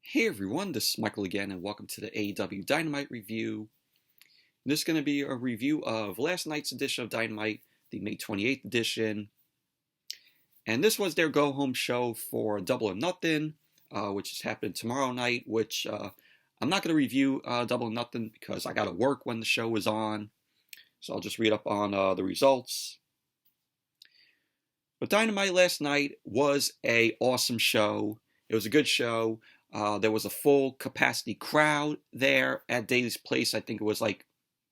Hey everyone, this is Michael again, and welcome to the AEW Dynamite review. This is going to be a review of last night's edition of Dynamite, the May 28th edition. And this was their go-home show for Double or Nothing, which is happening tomorrow night, which I'm not going to review Double or Nothing because I got to work when the show is on. So I'll just read up on the results. But Dynamite last night was an awesome show. It was a good show. There was a full capacity crowd there at Daily's Place. I think it was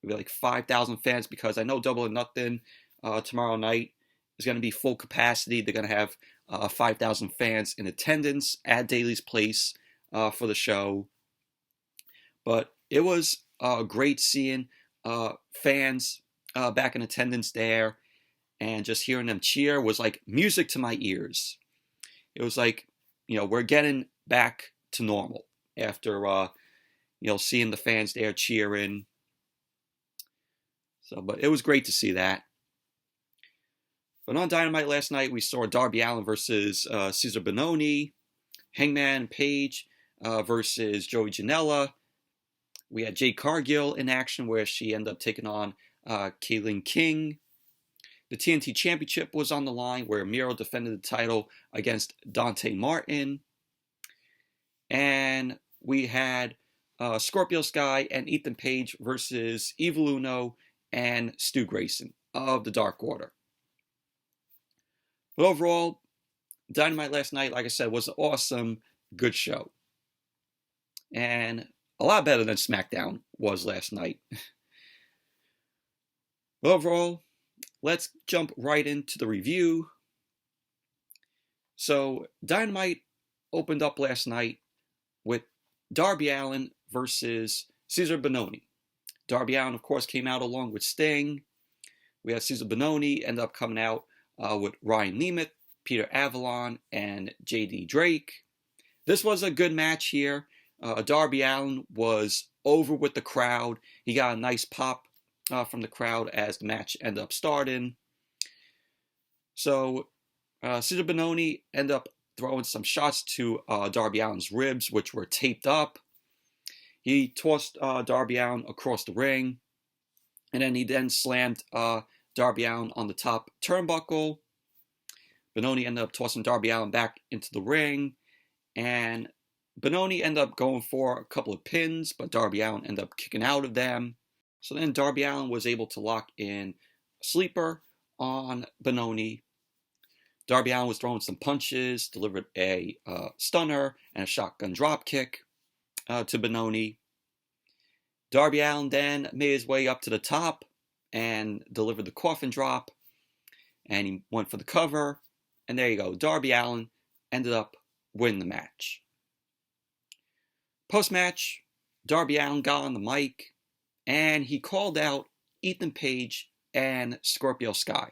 maybe 5,000 fans, because I know Double or Nothing tomorrow night is going to be full capacity. They're going to have 5,000 fans in attendance at Daily's Place for the show. But it was great seeing fans back in attendance there, and just hearing them cheer was like music to my ears. It was like, we're getting back to normal after seeing the fans there cheering. But it was great to see that. But on Dynamite last night, we saw Darby Allin versus Cezar Bononi, Hangman Page versus Joey Janela. We had Jade Cargill in action, where she ended up taking on Kylian King. The TNT Championship was on the line, where Miro defended the title against Dante Martin. And we had Scorpio Sky and Ethan Page versus Evil Luno and Stu Grayson of the Dark Order. But overall, Dynamite last night, like I said, was an awesome, good show. And a lot better than SmackDown was last night. But overall, let's jump right into the review. So, Dynamite opened up last night with Darby Allin versus Cezar Bononi. Darby Allin, of course, came out along with Sting. We had Cezar Bononi end up coming out with Ryan Nemeth, Peter Avalon, and J.D. Drake. This was a good match here. Darby Allin was over with the crowd. He got a nice pop from the crowd as the match ended up starting. So Cezar Bononi ended up throwing some shots to Darby Allin's ribs, which were taped up. He tossed Darby Allin across the ring, and then he slammed Darby Allin on the top turnbuckle. Bononi ended up tossing Darby Allin back into the ring, and Bononi ended up going for a couple of pins, but Darby Allin ended up kicking out of them. So then Darby Allin was able to lock in a sleeper on Bononi. Darby Allin was throwing some punches, delivered a stunner and a shotgun drop kick to Bononi. Darby Allin then made his way up to the top and delivered the coffin drop, and he went for the cover. And there you go. Darby Allin ended up winning the match. Post-match, Darby Allin got on the mic, and he called out Ethan Page and Scorpio Sky.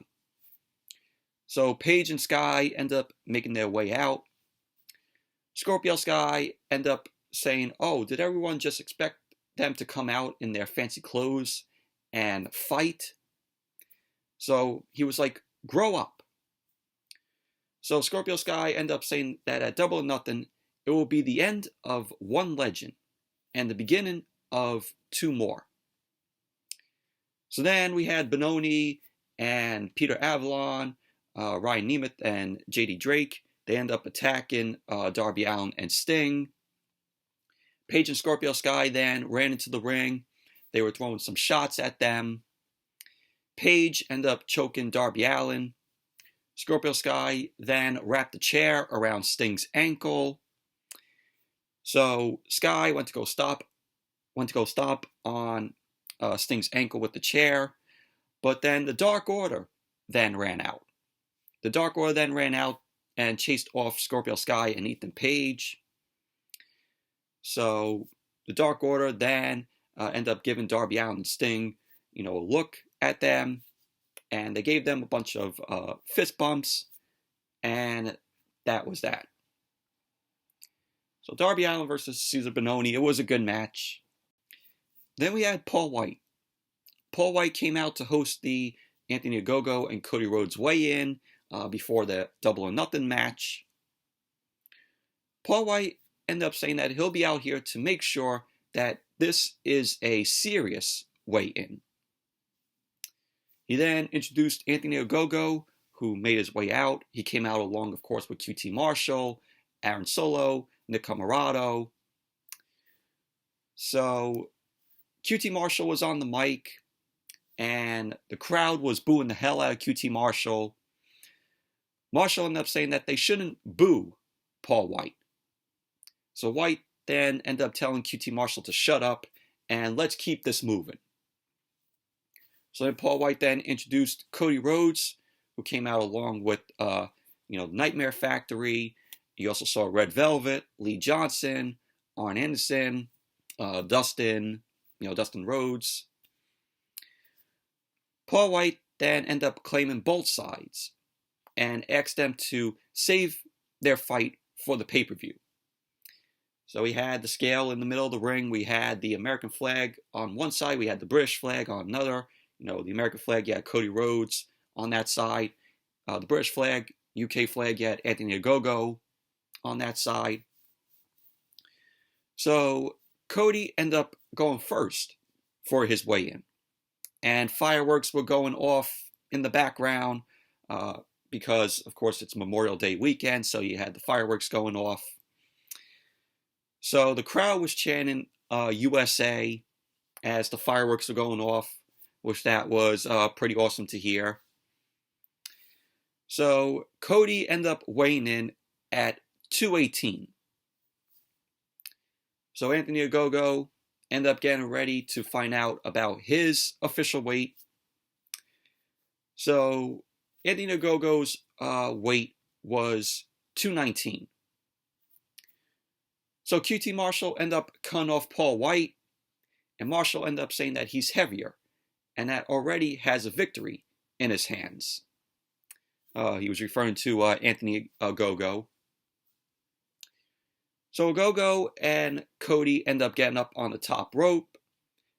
So Page and Sky end up making their way out. Scorpio Sky end up saying, "Oh, did everyone just expect them to come out in their fancy clothes and fight?" So he was like, "Grow up." So Scorpio Sky end up saying that at Double or Nothing, it will be the end of one legend and the beginning of two more. So then we had Bononi and Peter Avalon, Ryan Nemeth, and J.D. Drake. They end up attacking Darby Allin and Sting. Page and Scorpio Sky then ran into the ring. They were throwing some shots at them. Page ended up choking Darby Allin. Scorpio Sky then wrapped the chair around Sting's ankle. So Sky went to go stop on Sting's ankle with the chair, but then the Dark Order then ran out. The Dark Order then ran out and chased off Scorpio Sky and Ethan Page. So the Dark Order then ended up giving Darby Allin and Sting, a look at them, and they gave them a bunch of fist bumps, and that was that. So Darby Allin versus Cezar Bononi, it was a good match. Then we had Paul White. Paul White came out to host the Anthony Ogogo and Cody Rhodes weigh-in before the Double or Nothing match. Paul White ended up saying that he'll be out here to make sure that this is a serious weigh-in. He then introduced Anthony Ogogo, who made his way out. He came out along, of course, with QT Marshall, Aaron Solo, Nick Comoroto. So QT Marshall was on the mic, and the crowd was booing the hell out of QT Marshall. Marshall ended up saying that they shouldn't boo Paul White. So White then ended up telling QT Marshall to shut up and let's keep this moving. So then Paul White then introduced Cody Rhodes, who came out along with Nightmare Factory. You also saw Red Velvet, Lee Johnson, Arn Anderson, Dustin Rhodes. Paul White then ended up claiming both sides and asked them to save their fight for the pay-per-view. So we had the scale in the middle of the ring. We had the American flag on one side. We had the British flag on another. The American flag, you had Cody Rhodes on that side. The British flag, UK flag, you had Anthony Ogogo on that side. So Cody ended up going first for his weigh-in. And fireworks were going off in the background because, of course, it's Memorial Day weekend, so you had the fireworks going off. So the crowd was chanting USA as the fireworks were going off, which that was pretty awesome to hear. So Cody ended up weighing in at 218. So Anthony Ogogo ended up getting ready to find out about his official weight. So Anthony Ogogo's weight was 219. So QT Marshall ended up cutting off Paul White, and Marshall ended up saying that he's heavier and that already has a victory in his hands. He was referring to Anthony Ogogo. So Ogogo and Cody end up getting up on the top rope.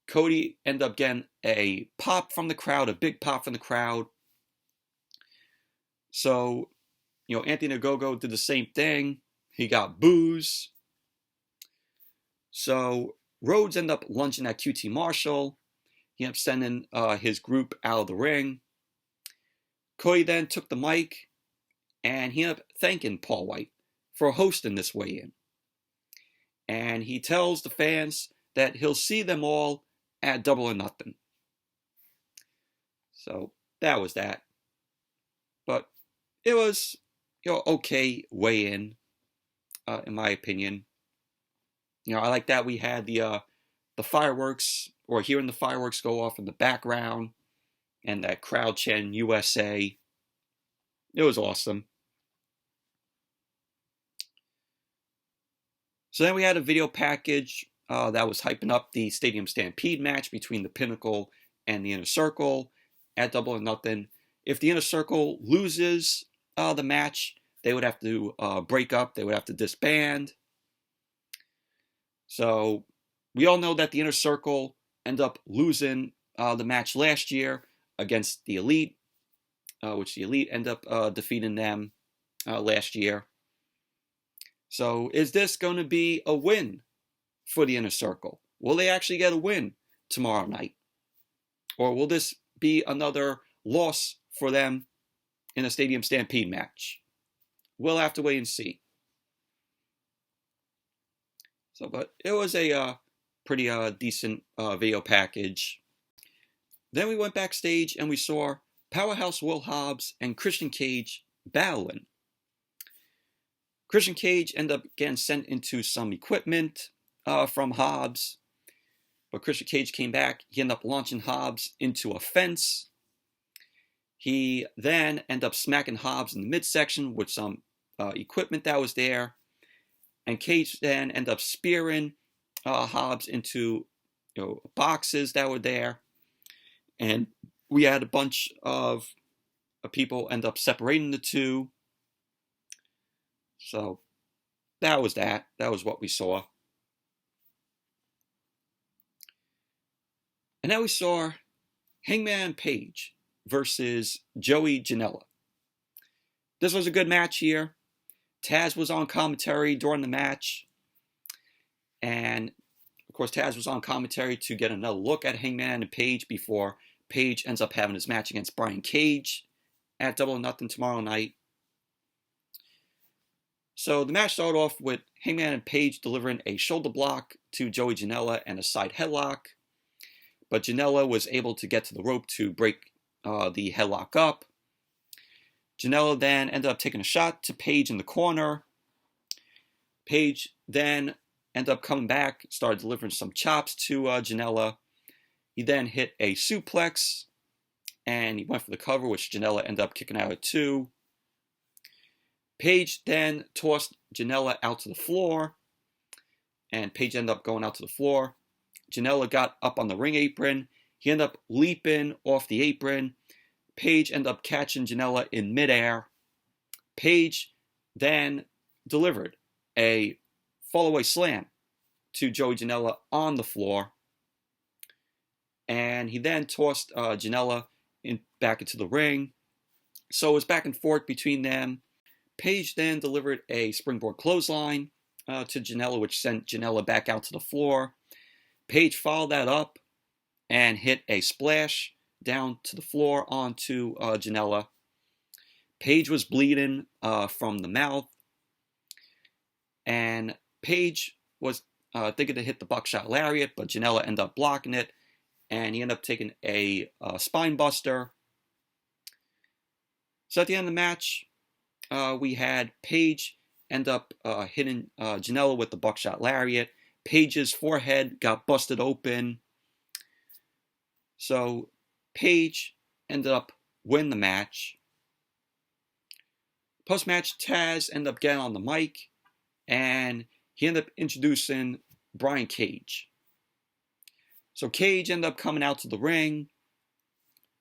Cody ended up getting a pop from the crowd, a big pop from the crowd. So, Anthony Ogogo did the same thing. He got boos. So Rhodes ended up lunging at QT Marshall. He ended up sending his group out of the ring. Cody then took the mic, and he ended up thanking Paul White for hosting this weigh-in. And he tells the fans that he'll see them all at Double or Nothing. So that was that. But it was, okay weigh-in, in my opinion. I like that we had the fireworks, or hearing the fireworks go off in the background, and that crowd chanting USA. It was awesome. So then we had a video package that was hyping up the Stadium Stampede match between the Pinnacle and the Inner Circle at Double or Nothing. If the Inner Circle loses the match, they would have to break up. They would have to disband. So we all know that the Inner Circle ended up losing the match last year against the Elite, which the Elite ended up defeating them last year. So is this going to be a win for the Inner Circle? Will they actually get a win tomorrow night? Or will this be another loss for them in a Stadium Stampede match? We'll have to wait and see. So, but it was a pretty decent video package. Then we went backstage and we saw Powerhouse Will Hobbs and Christian Cage battling. Christian Cage ended up getting sent into some equipment from Hobbs. But Christian Cage came back. He ended up launching Hobbs into a fence. He then ended up smacking Hobbs in the midsection with some equipment that was there. And Cage then ended up spearing Hobbs into boxes that were there. And we had a bunch of people end up separating the two. So that was that. That was what we saw. And now we saw Hangman Page versus Joey Janela. This was a good match here. Taz was on commentary during the match. Of course, Taz was on commentary to get another look at Hangman and Page before Page ends up having his match against Brian Cage at Double or Nothing tomorrow night. So the match started off with Hangman and Page delivering a shoulder block to Joey Janela and a side headlock. But Janela was able to get to the rope to break the headlock up. Janela then ended up taking a shot to Page in the corner. Page then ended up coming back, started delivering some chops to Janela. He then hit a suplex, and he went for the cover, which Janela ended up kicking out at 2. Page then tossed Janela out to the floor, and Page ended up going out to the floor. Janela got up on the ring apron. He ended up leaping off the apron. Page ended up catching Janela in midair. Page then delivered a fall-away slam to Joey Janela on the floor. And he then tossed Janela back into the ring. So it was back and forth between them. Page then delivered a springboard clothesline to Janela, which sent Janela back out to the floor. Page followed that up and hit a splash down to the floor onto Janela. Page was bleeding from the mouth. And Page was thinking to hit the buckshot lariat, but Janela ended up blocking it. And he ended up taking a spine buster. So at the end of the match, we had Page end up hitting Janela with the buckshot lariat. Page's forehead got busted open. So Page ended up winning the match. Post-match, Taz ended up getting on the mic, and he ended up introducing Brian Cage. So Cage ended up coming out to the ring.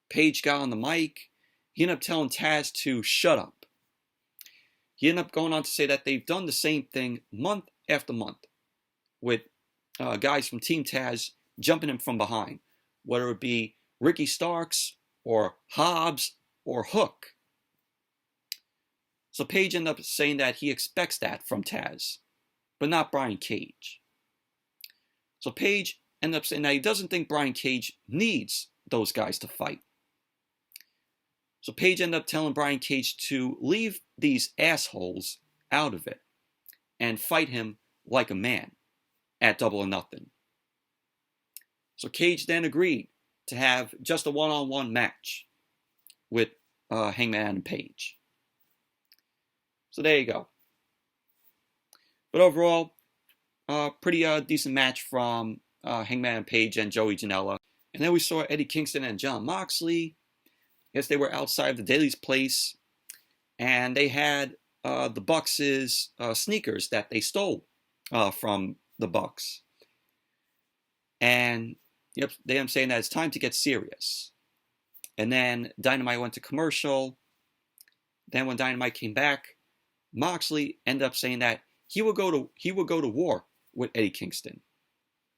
Page got on the mic. He ended up telling Taz to shut up. He ended up going on to say that they've done the same thing month after month with guys from Team Taz jumping him from behind, whether it be Ricky Starks or Hobbs or Hook. So Page ended up saying that he expects that from Taz, but not Brian Cage. So Page ended up saying that he doesn't think Brian Cage needs those guys to fight. So Page ended up telling Brian Cage to leave these assholes out of it and fight him like a man at Double or Nothing. So Cage then agreed to have just a one-on-one match with Hangman and Page. So there you go. But overall, pretty decent match from Hangman and Page and Joey Janela. And then we saw Eddie Kingston and Jon Moxley. Yes, they were outside the Daily's place, and they had the Bucks' sneakers that they stole from the Bucks. And yep, they ended up saying that it's time to get serious. And then Dynamite went to commercial. Then when Dynamite came back, Moxley ended up saying that he would go to war with Eddie Kingston,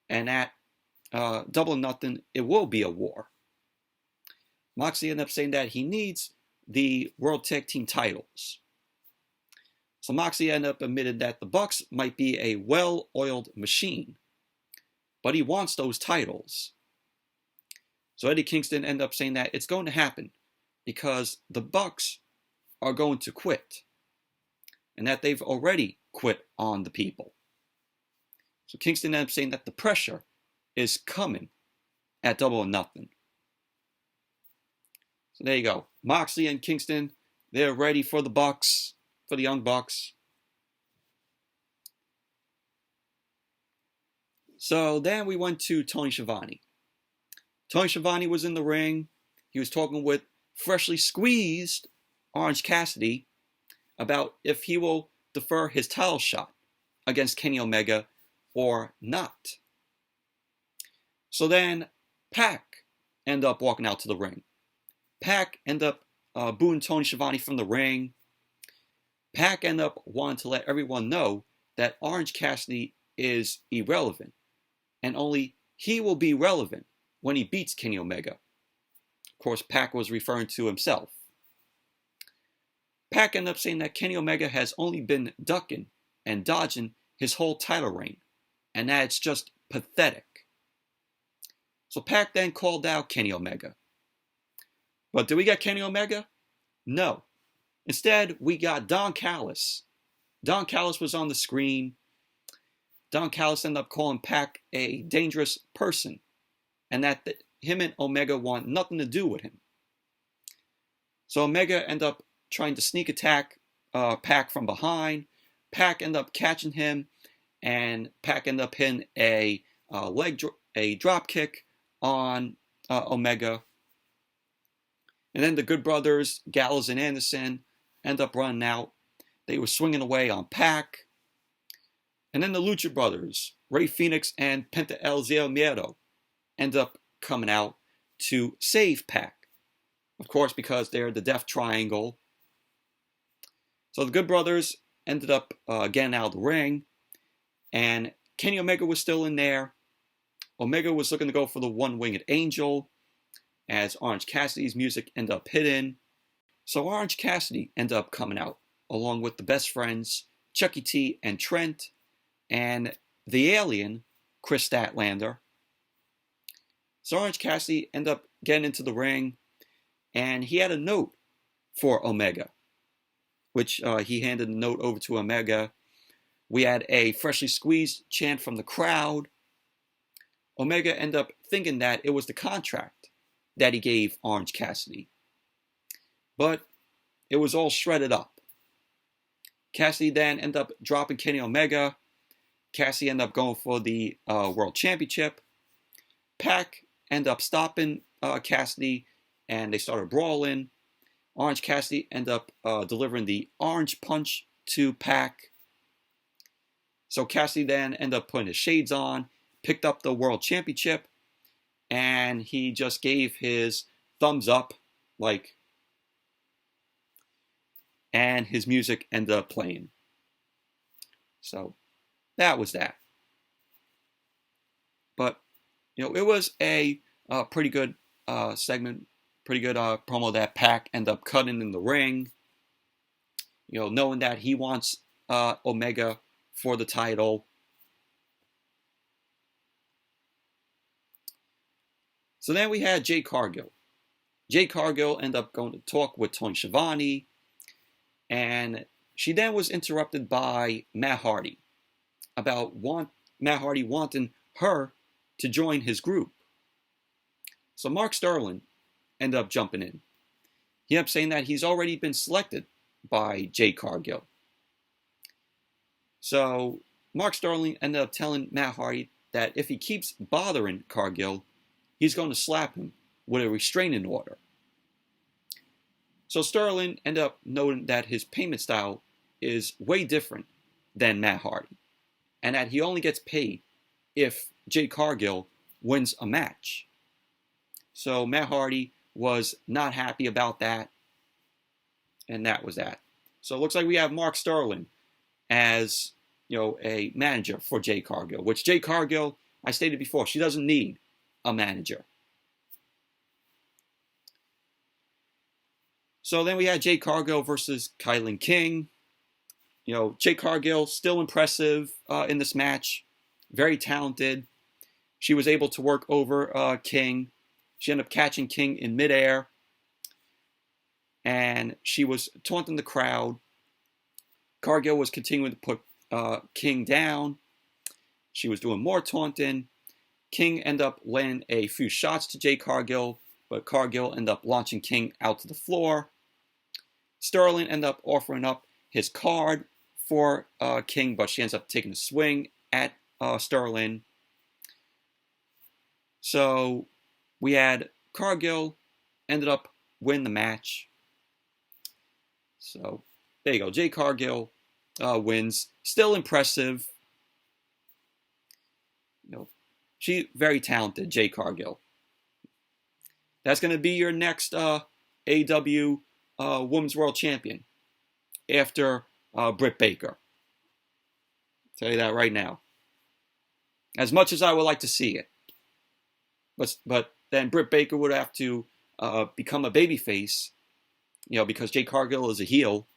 and at Double or Nothing, it will be a war. Moxley ended up saying that he needs the World Tag Team titles. So Moxley ended up admitted that the Bucks might be a well-oiled machine, but he wants those titles. So Eddie Kingston ended up saying that it's going to happen because the Bucks are going to quit, and that they've already quit on the people. So Kingston ended up saying that the pressure is coming at Double or Nothing. So there you go. Moxley and Kingston, they're ready for the Bucks, for the Young Bucks. So then we went to Tony Schiavone. Tony Schiavone was in the ring. He was talking with freshly squeezed Orange Cassidy about if he will defer his title shot against Kenny Omega or not. So then Pac ended up walking out to the ring. Pac ended up booing Tony Schiavone from the ring. Pac ended up wanting to let everyone know that Orange Cassidy is irrelevant, and only he will be relevant when he beats Kenny Omega. Of course, Pac was referring to himself. Pac ended up saying that Kenny Omega has only been ducking and dodging his whole title reign, and that it's just pathetic. So Pac then called out Kenny Omega. But did we get Kenny Omega? No. Instead, we got Don Callis. Don Callis was on the screen. Don Callis ended up calling Pac a dangerous person, and that him and Omega want nothing to do with him. So Omega ended up trying to sneak attack Pac from behind. Pac ended up catching him, and Pac ended up hitting a drop kick on Omega. And then the Good Brothers, Gallows and Anderson, end up running out. They were swinging away on Pac. And then the Lucha Brothers, Rey Fenix and Penta El Zero Miedo, end up coming out to save Pac. Of course, because they're the Death Triangle. So the Good Brothers ended up getting out of the ring. And Kenny Omega was still in there. Omega was looking to go for the One-Winged Angel, as Orange Cassidy's music ended up hitting. So Orange Cassidy ended up coming out, along with the best friends, Chucky T and Trent, and the alien, Chris Statlander. So Orange Cassidy ended up getting into the ring, and he had a note for Omega, which he handed the note over to Omega. We had a freshly squeezed chant from the crowd. Omega ended up thinking that it was the contract that he gave Orange Cassidy. But it was all shredded up. Cassidy then ended up dropping Kenny Omega. Cassidy ended up going for the World Championship. Pac ended up stopping Cassidy, and they started brawling. Orange Cassidy ended up delivering the Orange Punch to Pac. So Cassidy then ended up putting his shades on, picked up the World Championship, and he just gave his thumbs up, and his music ended up playing. So that was that. But, it was a pretty good segment, pretty good promo that Pac ended up cutting in the ring. Knowing that he wants Omega for the title. So then we had Jade Cargill. Jade Cargill ended up going to talk with Tony Schiavone, and she then was interrupted by Matt Hardy about Matt Hardy wanting her to join his group. So Mark Sterling ended up jumping in. He ended up saying that he's already been selected by Jade Cargill. So Mark Sterling ended up telling Matt Hardy that if he keeps bothering Cargill, he's going to slap him with a restraining order. So Sterling ended up noting that his payment style is way different than Matt Hardy, and that he only gets paid if Jade Cargill wins a match. So Matt Hardy was not happy about that, and that was that. So it looks like we have Mark Sterling as a manager for Jade Cargill, which Jade Cargill, I stated before, she doesn't need a manager. So then we had Jade Cargill versus Kylian King. Jade Cargill, still impressive in this match. Very talented. She was able to work over King. She ended up catching King in midair. And she was taunting the crowd. Cargill was continuing to put King down. She was doing more taunting. King ended up landing a few shots to Jade Cargill, but Cargill ended up launching King out to the floor. Sterling ended up offering up his card for King, but she ends up taking a swing at Sterling. So we had Cargill ended up winning the match. So there you go. Jade Cargill wins. Still impressive. She's very talented, Jade Cargill. That's going to be your next AEW Women's World Champion after Britt Baker. I'll tell you that right now. As much as I would like to see it. But then Britt Baker would have to become a babyface, because Jade Cargill is a heel.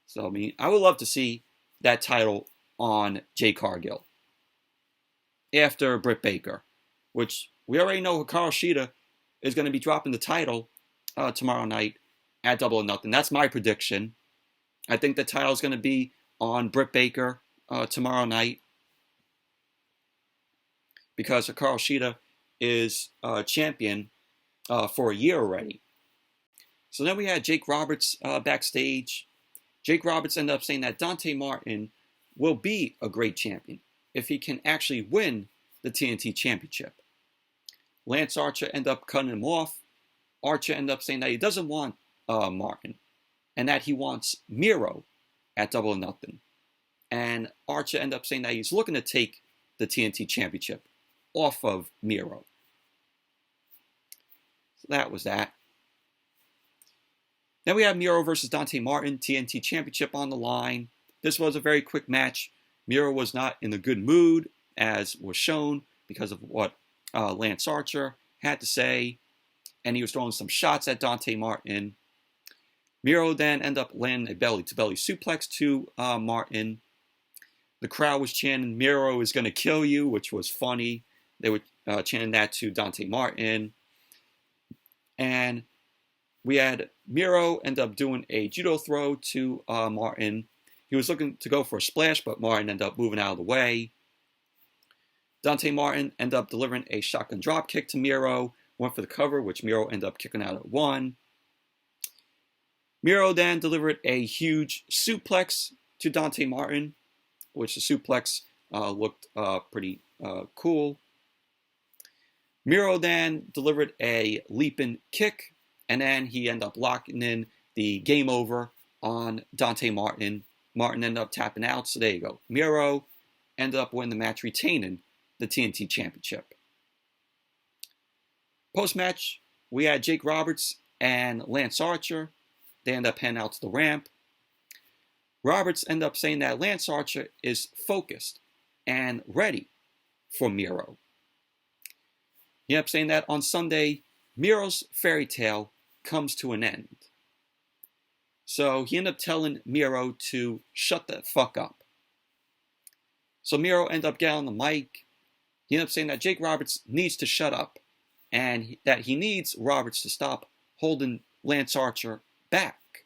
So, I would love to see that title on Jade Cargill. after Britt Baker, which we already know Hikaru Shida is going to be dropping the title tomorrow night at Double or Nothing. That's my prediction. I think the title is going to be on Britt Baker tomorrow night because Hikaru Shida is champion for a year already. So then we had Jake Roberts backstage. Jake Roberts ended up saying that Dante Martin will be a great champion if he can actually win the TNT Championship. Lance Archer ended up cutting him off. Archer ended up saying that he doesn't want Martin and that he wants Miro at Double or Nothing. And Archer ended up saying that he's looking to take the TNT Championship off of Miro. So that was that. Then we have Miro versus Dante Martin, TNT Championship on the line. This was a very quick match. Miro was not in a good mood, as was shown because of what Lance Archer had to say. And he was throwing some shots at Dante Martin. Miro then ended up landing a belly-to-belly suplex to Martin. The crowd was chanting, "Miro is going to kill you," which was funny. They were chanting that to Dante Martin. And we had Miro end up doing a judo throw to Martin. He was looking to go for a splash, but Martin ended up moving out of the way. Dante Martin ended up delivering a shotgun drop kick to Miro. Went for the cover, which Miro ended up kicking out at 1. Miro then delivered a huge suplex to Dante Martin, which the suplex looked pretty cool. Miro then delivered a leaping kick, and then he ended up locking in the game over on Dante Martin. Martin ended up tapping out, so there you go. Miro ended up winning the match, retaining the TNT Championship. Post-match, we had Jake Roberts and Lance Archer. They end up heading out to the ramp. Roberts ended up saying that Lance Archer is focused and ready for Miro. He ended up saying that on Sunday, Miro's fairy tale comes to an end. So he ended up telling Miro to shut the fuck up. So Miro ended up getting on the mic. He ended up saying that Jake Roberts needs to shut up and that he needs Roberts to stop holding Lance Archer back.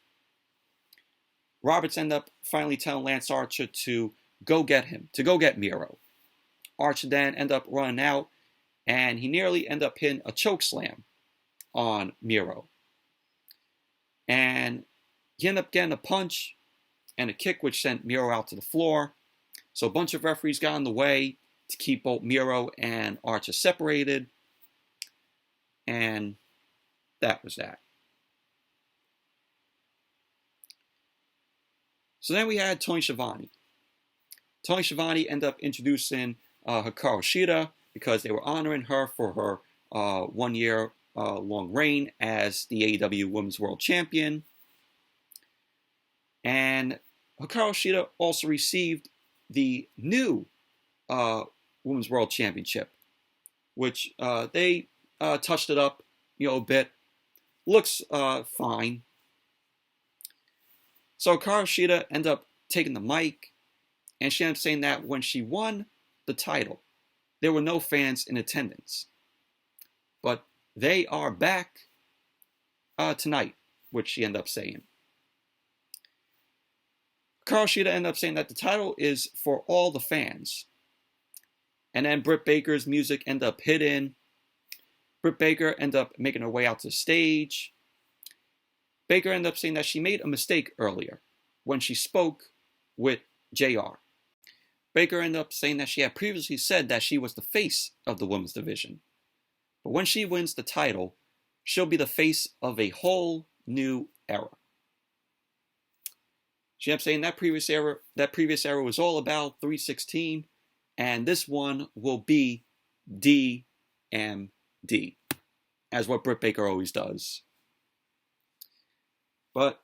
Roberts ended up finally telling Lance Archer to go get him, to go get Miro. Archer then ended up running out, and he nearly ended up hitting a choke slam on Miro. And he ended up getting a punch and a kick, which sent Miro out to the floor. So a bunch of referees got in the way to keep both Miro and Archer separated. And that was that. So then we had Tony Schiavone. Tony Schiavone ended up introducing Hikaru Shida because they were honoring her for her 1 year long reign as the AEW Women's World Champion. And Hikaru Shida also received the new Women's World Championship, which they touched it up, a bit. Looks fine. So Hikaru Shida ended up taking the mic, and she ended up saying that when she won the title, there were no fans in attendance. But they are back tonight, which she ended up saying. Hikaru Shida ended up saying that the title is for all the fans. And then Britt Baker's music ended up hitting. Britt Baker ended up making her way out to the stage. Baker ended up saying that she made a mistake earlier when she spoke with JR. Baker ended up saying that she had previously said that she was the face of the women's division. But when she wins the title, she'll be the face of a whole new era. She ended up saying that previous era was all about 316, and this one will be DMD, as what Britt Baker always does. But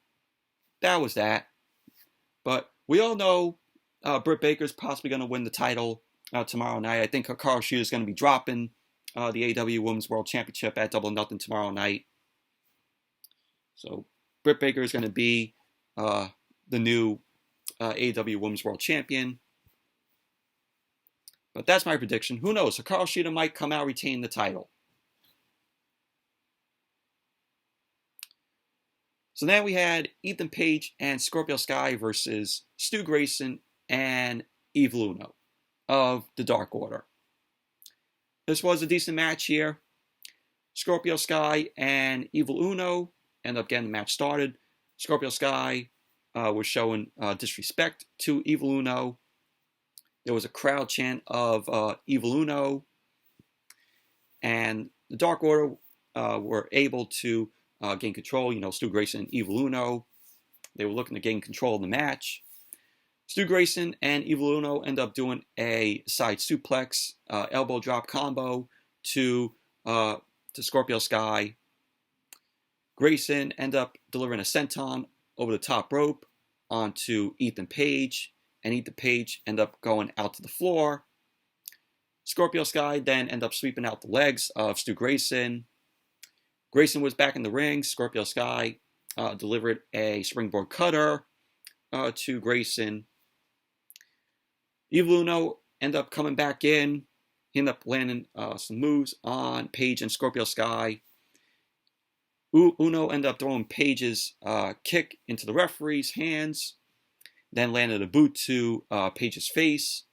that was that. But we all know Britt Baker's possibly going to win the title tomorrow night. I think Hikaru Shida is going to be dropping the AEW Women's World Championship at Double or Nothing tomorrow night. So Britt Baker is going to be the new AEW Women's World Champion. But that's my prediction. Who knows? Hikaru Shida might come out retaining the title. So then we had Ethan Page and Scorpio Sky versus Stu Grayson and Evil Luno of the Dark Order. This was a decent match here. Scorpio Sky and Evil Uno ended up getting the match started. Scorpio Sky was showing disrespect to Evil Uno. There was a crowd chant of Evil Uno. And the Dark Order were able to gain control. Stu Grayson and Evil Uno. They were looking to gain control of the match. Stu Grayson and Evil Uno end up doing a side suplex, elbow drop combo to Scorpio Sky. Grayson end up delivering a senton over the top rope onto Ethan Page, and Ethan Page end up going out to the floor. Scorpio Sky then end up sweeping out the legs of Stu Grayson. Grayson was back in the ring. Scorpio Sky delivered a springboard cutter to Grayson. Evil Uno end up coming back in. He ended up landing some moves on Page and Scorpio Sky. Uno ended up throwing Page's kick into the referee's hands, then landed a boot to Page's face.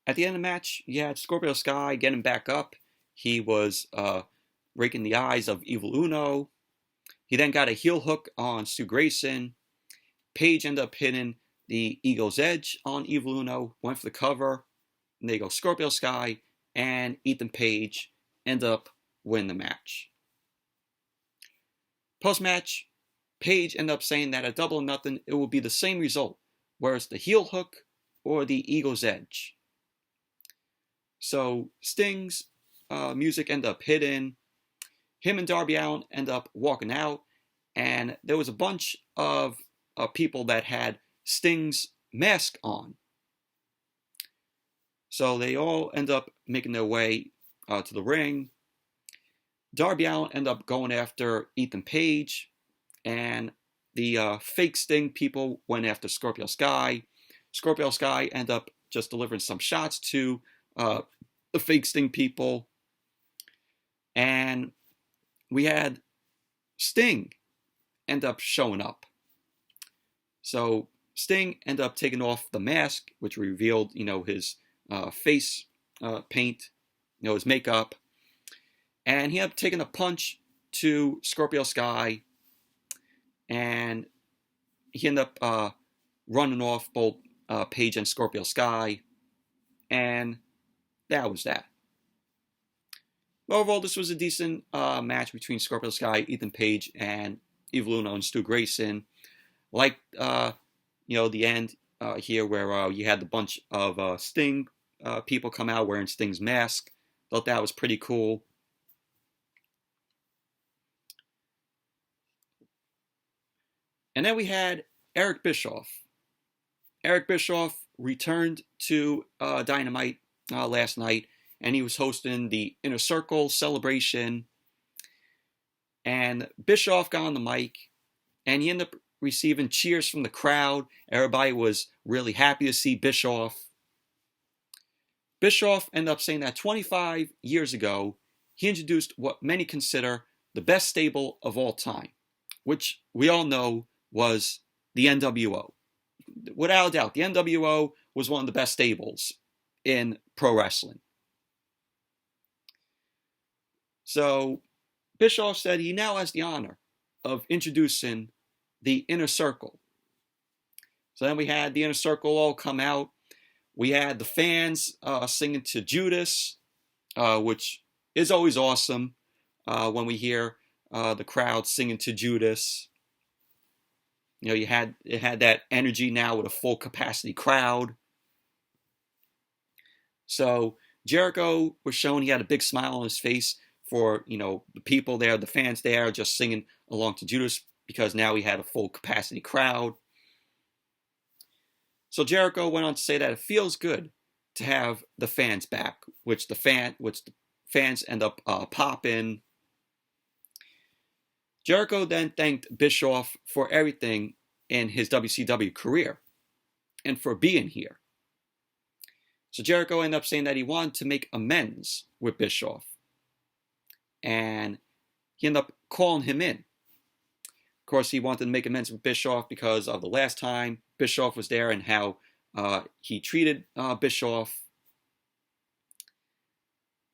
At the end of the match, you had Scorpio Sky getting back up. He was raking the eyes of Evil Uno. He then got a heel hook on Stu Grayson. Page ended up hitting the Eagle's Edge on Evil Uno, went for the cover. And there you go, Scorpio Sky and Ethan Page end up winning the match. Post-match, Page ended up saying that at Double or Nothing, it will be the same result, whether it's the heel hook or the Eagle's Edge. So Sting's music ended up hitting. Him and Darby Allin end up walking out, and there was a bunch of people that had Sting's mask on. So they all end up making their way to the ring. Darby Allin end up going after Ethan Page, and the fake Sting people went after Scorpio Sky. Scorpio Sky end up just delivering some shots to the fake Sting people. And we had Sting end up showing up. So Sting ended up taking off the mask, which revealed, his face paint, his makeup. And he ended up taking a punch to Scorpio Sky. And he ended up running off both Page and Scorpio Sky. And that was that. But overall, this was a decent match between Scorpio Sky, Ethan Page, and Evil Uno and Stu Grayson. Like, the end here where you had the bunch of Sting people come out wearing Sting's mask. Thought that was pretty cool. And then we had Eric Bischoff. Eric Bischoff returned to Dynamite last night, and he was hosting the Inner Circle celebration. And Bischoff got on the mic, and he ended up receiving cheers from the crowd. Everybody was really happy to see Bischoff. Bischoff ended up saying that 25 years ago, he introduced what many consider the best stable of all time, which we all know was the NWO. Without a doubt, the NWO was one of the best stables in pro wrestling. So Bischoff said he now has the honor of introducing the Inner Circle. So then we had the Inner Circle all come out. We had the fans singing to Judas, which is always awesome when we hear the crowd singing to Judas. It had that energy now with a full capacity crowd. So Jericho was showing he had a big smile on his face for, the people there, the fans there, just singing along to Judas because now he had a full capacity crowd. So Jericho went on to say that it feels good to have the fans back, which the fans end up popping. Jericho then thanked Bischoff for everything in his WCW career and for being here. So Jericho ended up saying that he wanted to make amends with Bischoff. And he ended up calling him in. Of course, he wanted to make amends with Bischoff because of the last time Bischoff was there and how he treated Bischoff.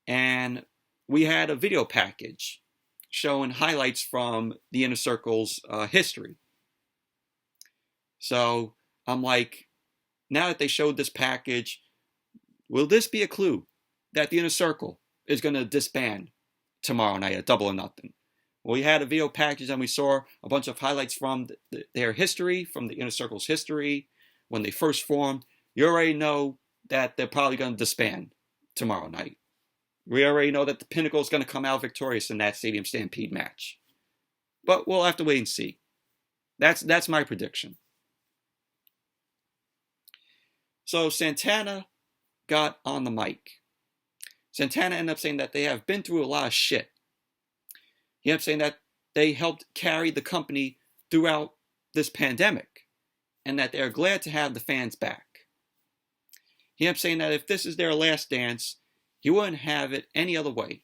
And we had a video package showing highlights from the Inner Circle's history. So I'm like, now that they showed this package, will this be a clue that the Inner Circle is going to disband tomorrow night at Double or Nothing? Well, we had a video package and we saw a bunch of highlights from their history, from the Inner Circle's history, when they first formed. You already know that they're probably going to disband tomorrow night. We already know that the Pinnacle is going to come out victorious in that Stadium Stampede match. But we'll have to wait and see. That's my prediction. So Santana got on the mic. Santana ended up saying that they have been through a lot of shit. He ended up saying that they helped carry the company throughout this pandemic and that they're glad to have the fans back. He ended up saying that if this is their last dance, he wouldn't have it any other way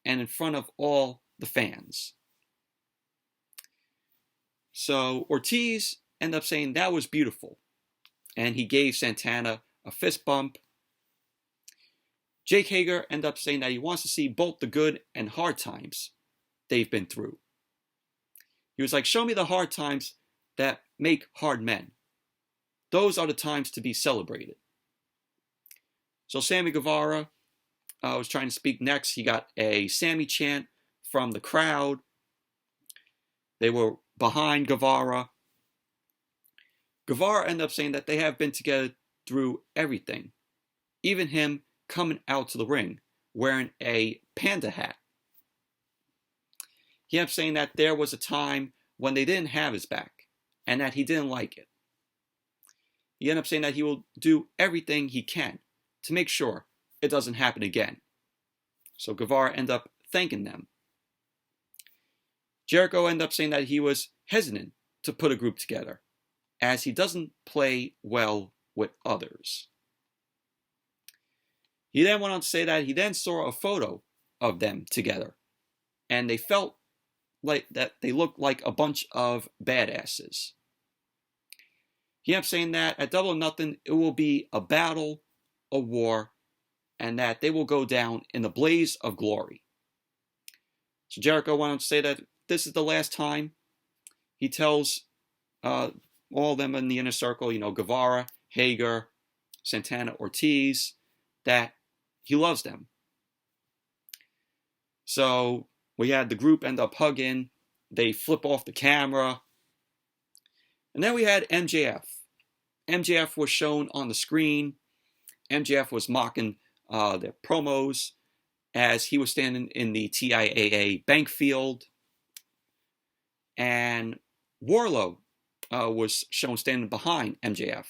and in front of all the fans. So Ortiz ended up saying that was beautiful, and he gave Santana a fist bump. Jake Hager ended up saying that he wants to see both the good and hard times they've been through. He was like, show me the hard times that make hard men. Those are the times to be celebrated. So Sammy Guevara was trying to speak next. He got a Sammy chant from the crowd. They were behind Guevara. Guevara ended up saying that they have been together through everything. Even him coming out to the ring wearing a panda hat. He ended up saying that there was a time when they didn't have his back and that he didn't like it. He ended up saying that he will do everything he can to make sure it doesn't happen again. So Guevara ended up thanking them. Jericho ended up saying that he was hesitant to put a group together as he doesn't play well with others. He then went on to say that he then saw a photo of them together and they felt like that they looked like a bunch of badasses. He ended up saying that at Double or Nothing, it will be a battle, a war, and that they will go down in a blaze of glory. So Jericho went on to say that this is the last time. He tells all of them in the Inner Circle, Guevara, Hager, Santana, Ortiz, that he loves them. So we had the group end up hugging. They flip off the camera. And then we had MJF. MJF was shown on the screen. MJF was mocking their promos as he was standing in the TIAA bank field. And Wardlow was shown standing behind MJF.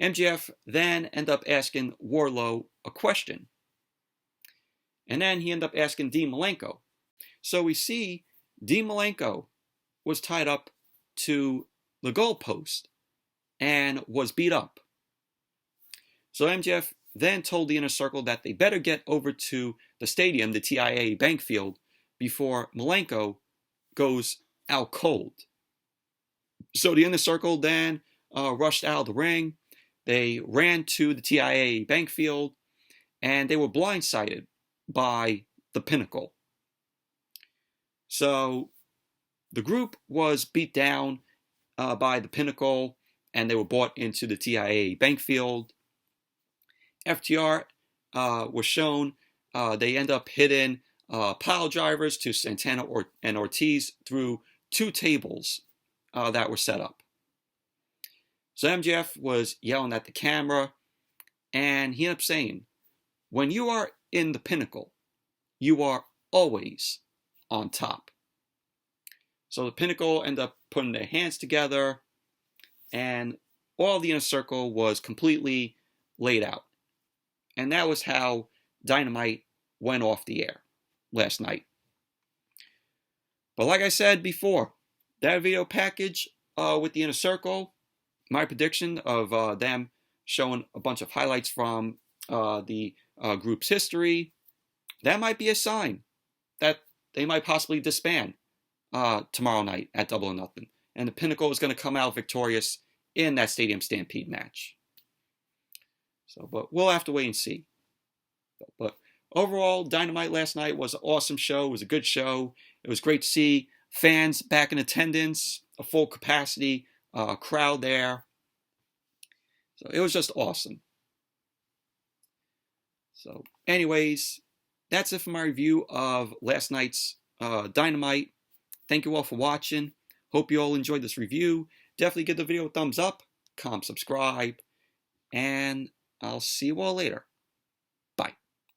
MJF then ended up asking Wardlow a question. And then he ended up asking Dean Malenko. So we see Dean Malenko was tied up to the goalpost and was beat up. So MJF then told the Inner Circle that they better get over to the stadium, the TIAA bank field, before Malenko goes out cold. So the Inner Circle then rushed out of the ring. They ran to the TIAA bank field and they were blindsided by the Pinnacle. So the group was beat down by the Pinnacle and they were brought into the TIAA bank field. FTR was shown. They end up hitting pile drivers to Santana and Ortiz through two tables that were set up. So MJF was yelling at the camera, and he ended up saying, when you are in the Pinnacle, you are always on top. So the Pinnacle ended up putting their hands together, and all the Inner Circle was completely laid out. And that was how Dynamite went off the air last night. But like I said before, that video package with the Inner Circle, my prediction of them showing a bunch of highlights from the group's history. That might be a sign that they might possibly disband tomorrow night at Double or Nothing. And the Pinnacle is going to come out victorious in that Stadium Stampede match. So, but we'll have to wait and see. But overall, Dynamite last night was an awesome show. It was a good show. It was great to see fans back in attendance, a full capacity crowd there. So it was just awesome. So anyways, that's it for my review of last night's Dynamite. Thank you all for watching. Hope you all enjoyed this review. Definitely give the video a thumbs up, comment, subscribe, and I'll see you all later.